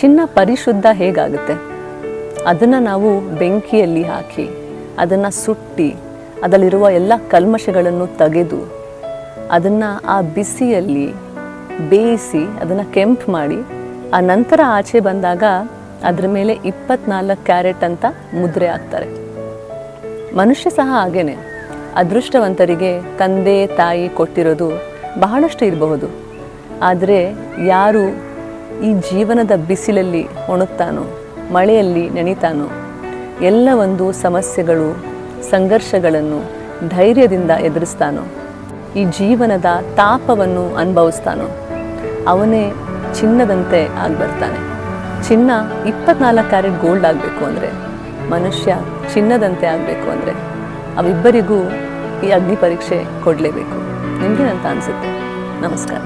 ಚಿನ್ನ ಪರಿಶುದ್ಧ ಹೇಗಾಗುತ್ತೆ? ಅದನ್ನು ನಾವು ಬೆಂಕಿಯಲ್ಲಿ ಹಾಕಿ ಅದನ್ನು ಸುಟ್ಟಿ ಅದರಲ್ಲಿರುವ ಎಲ್ಲ ಕಲ್ಮಶಗಳನ್ನು ತೆಗೆದು ಅದನ್ನು ಆ ಬಿಸಿಯಲ್ಲಿ ಬೇಯಿಸಿ ಅದನ್ನು ಕೆಂಪು ಮಾಡಿ ಆ ನಂತರ ಆಚೆ ಬಂದಾಗ ಅದರ ಮೇಲೆ 24 ಕ್ಯಾರೆಟ್ ಅಂತ ಮುದ್ರೆ ಹಾಕ್ತಾರೆ. ಮನುಷ್ಯ ಸಹ ಹಾಗೇನೆ. ಅದೃಷ್ಟವಂತರಿಗೆ ತಂದೆ ತಾಯಿ ಕೊಟ್ಟಿರೋದು ಬಹಳಷ್ಟು ಇರಬಹುದು. ಆದರೆ ಯಾರು ಈ ಜೀವನದ ಬಿಸಿಲಲ್ಲಿ ಒಣಗ್ತಾನೋ, ಮಳೆಯಲ್ಲಿ ನೆನಿತಾನೋ, ಎಲ್ಲ ಒಂದು ಸಮಸ್ಯೆಗಳು ಸಂಘರ್ಷಗಳನ್ನು ಧೈರ್ಯದಿಂದ ಎದುರಿಸ್ತಾನೋ, ಈ ಜೀವನದ ತಾಪವನ್ನು ಅನುಭವಿಸ್ತಾನೋ, ಅವನೇ ಚಿನ್ನದಂತೆ ಆಗ್ಬರ್ತಾನೆ. ಚಿನ್ನ 24 ಕ್ಯಾರೆಟ್ ಗೋಲ್ಡ್ ಆಗಬೇಕು ಅಂದರೆ, ಮನುಷ್ಯ ಚಿನ್ನದಂತೆ ಆಗಬೇಕು ಅಂದರೆ ಅವಿಬ್ಬರಿಗೂ ಈ ಅಗ್ನಿ ಪರೀಕ್ಷೆ ಕೊಡಲೇಬೇಕು. ನಿಮಗೇನಂತ ಅನಿಸುತ್ತೆ? ನಮಸ್ಕಾರ.